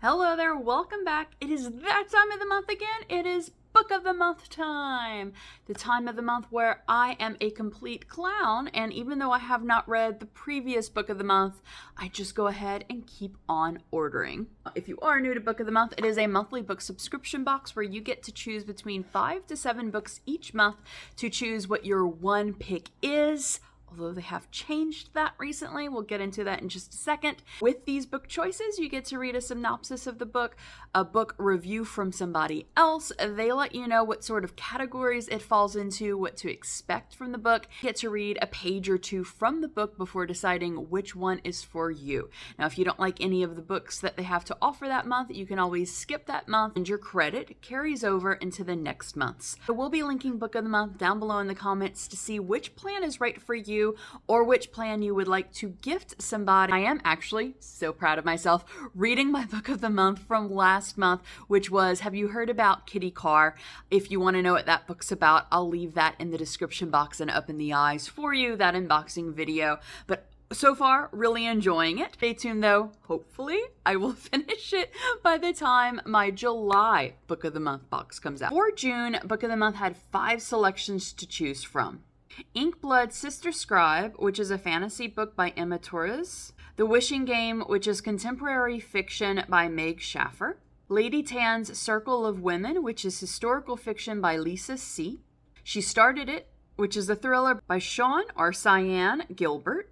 Hello there, welcome back. It is that time of the month again. It is Book of the Month time. The time of the month where I am a complete clown, and even though I have not read the previous Book of the Month, I just go ahead and keep on ordering. If you are new to Book of the Month, it is a monthly book subscription box where you get to choose between 5 to 7 books each month to choose what your one pick is. Although they have changed that recently. We'll get into that in just a second. With these book choices, you get to read a synopsis of the book, a book review from somebody else. They let you know what sort of categories it falls into, what to expect from the book. You get to read a page or two from the book before deciding which one is for you. Now, if you don't like any of the books that they have to offer that month, you can always skip that month and your credit carries over into the next month's. So we'll be linking Book of the Month down below in the comments to see which plan is right for you, or which plan you would like to gift somebody. I am actually so proud of myself reading my Book of the Month from last month, which was Have You Heard About Kitty Carr? If you want to know what that book's about, I'll leave that in the description box and up in the eyes for you, that unboxing video. But so far, really enjoying it. Stay tuned though. Hopefully, I will finish it by the time my July Book of the Month box comes out. For June, Book of the Month had 5 selections to choose from. Inkblood Sister Scribe, which is a fantasy book by Emma Torres. The Wishing Game, which is contemporary fiction by Meg Schaffer. Lady Tan's Circle of Women, which is historical fiction by Lisa C. She Started It, which is a thriller by Sean or Cyan Gilbert.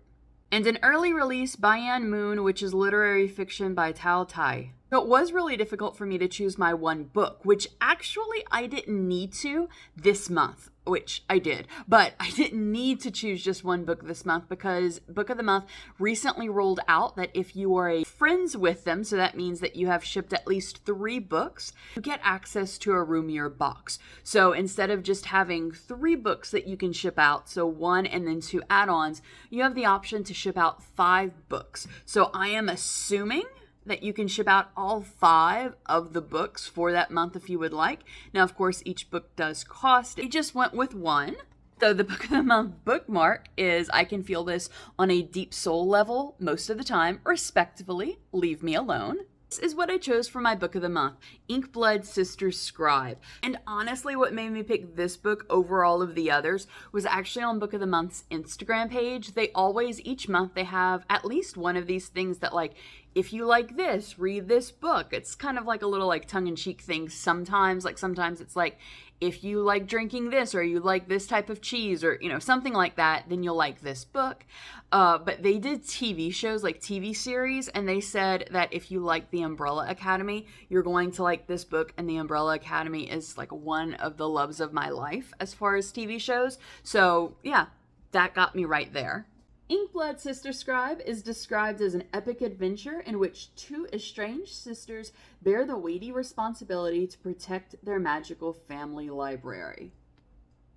And an early release, Bayan Moon, which is literary fiction by Tao Tai. So it was really difficult for me to choose my one book, which actually I didn't need to this month, which I did. But I didn't need to choose just one book this month because Book of the Month recently rolled out that if you are friends with them, so that means that you have shipped at least 3 books, you get access to a roomier box. So instead of just having 3 books that you can ship out, so 1 and then 2 add-ons, you have the option to ship out 5 books. So I am assuming that you can ship out all 5 of the books for that month if you would like. Now, of course, each book does cost. I just went with 1. So the Book of the Month bookmark is I can feel this on a deep soul level most of the time. Respectfully, leave me alone. This is what I chose for my Book of the Month, Inkblood Sister Scribe. And honestly, what made me pick this book over all of the others was actually on Book of the Month's Instagram page. They always, each month, they have at least one of these things that like, if you like this, read this book. It's kind of like a little like tongue-in-cheek thing sometimes. Like sometimes it's like, if you like drinking this or you like this type of cheese or, something like that, then you'll like this book. But they did TV shows, like TV series, and they said that if you like The Umbrella Academy, you're going to like this book, and The Umbrella Academy is like one of the loves of my life as far as TV shows. So yeah, that got me right there. Inkblood Sister Scribe is described as an epic adventure in which 2 estranged sisters bear the weighty responsibility to protect their magical family library.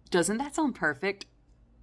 Doesn't that sound perfect?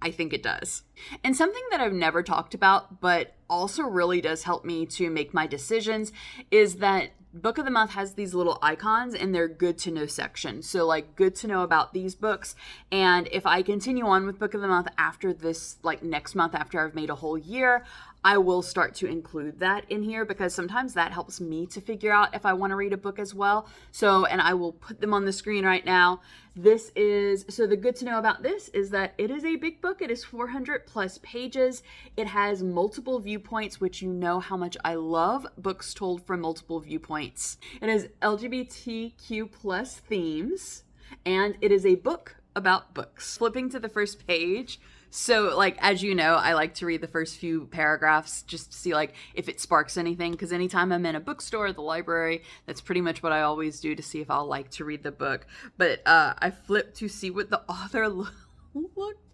I think it does. And something that I've never talked about, but also really does help me to make my decisions, is that Book of the Month has these little icons in their good to know section. So like good to know about these books. And if I continue on with Book of the Month after this, like next month after I've made a whole year, I will start to include that in here because sometimes that helps me to figure out if I want to read a book as well. So, and I will put them on the screen right now. So the good to know about this is that it is a big book. It is 400 plus pages. It has multiple viewpoints, which you know how much I love books told from multiple viewpoints. It has LGBTQ plus themes, and it is a book about books. Flipping to the first page. So, like, as you know, I like to read the first few paragraphs just to see, like, if it sparks anything. Because anytime I'm in a bookstore, the library, that's pretty much what I always do to see if I'll like to read the book. But I flip to see what the author looked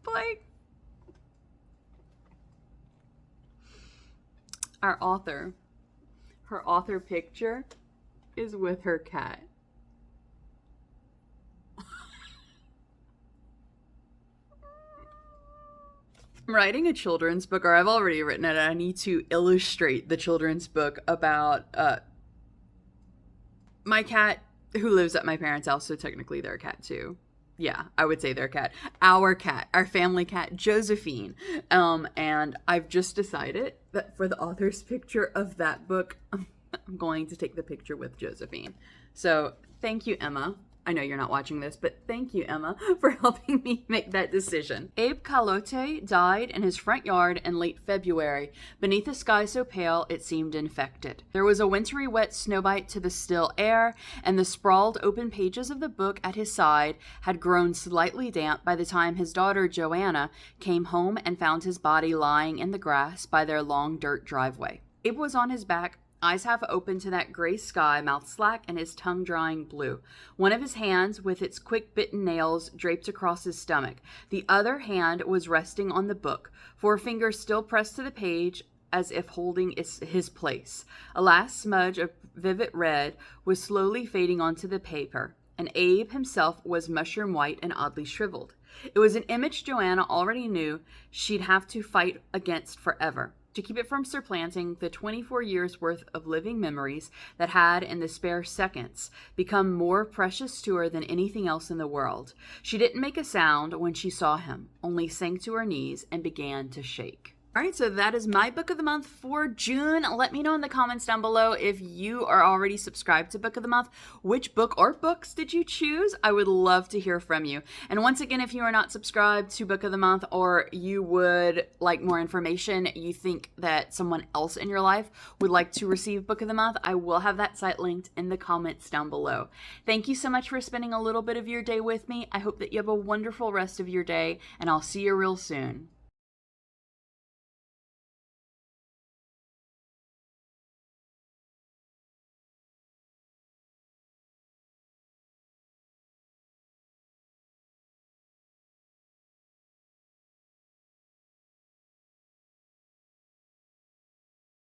like. Our author, her author picture is with her cat. I'm writing a children's book, or I've already written it. I need to illustrate the children's book about my cat who lives at my parents' house, so technically they're a cat too. Yeah, I would say their cat. Our family cat, Josephine. And I've just decided that for the author's picture of that book, I'm going to take the picture with Josephine. So thank you, Emma. I know you're not watching this, but thank you, Emma, for helping me make that decision. Abe Calote died in his front yard in late February, beneath a sky so pale it seemed infected. There was a wintry wet snowbite to the still air, and the sprawled open pages of the book at his side had grown slightly damp by the time his daughter Joanna came home and found his body lying in the grass by their long dirt driveway. Abe was on his back, eyes half open to that gray sky, mouth slack, and his tongue drying blue. One of his hands, with its quick-bitten nails, draped across his stomach. The other hand was resting on the book, forefinger still pressed to the page as if holding his place. A last smudge of vivid red was slowly fading onto the paper, and Abe himself was mushroom white and oddly shriveled. It was an image Joanna already knew she'd have to fight against forever, to keep it from supplanting the 24 years' worth of living memories that had, in the spare seconds, become more precious to her than anything else in the world. She didn't make a sound when she saw him, only sank to her knees and began to shake. All right, so that is my book of the month for June. Let me know in the comments down below if you are already subscribed to Book of the Month. Which book or books did you choose? I would love to hear from you. And once again, if you are not subscribed to Book of the Month, or you would like more information, you think that someone else in your life would like to receive Book of the Month, I will have that site linked in the comments down below. Thank you so much for spending a little bit of your day with me. I hope that you have a wonderful rest of your day, and I'll see you real soon.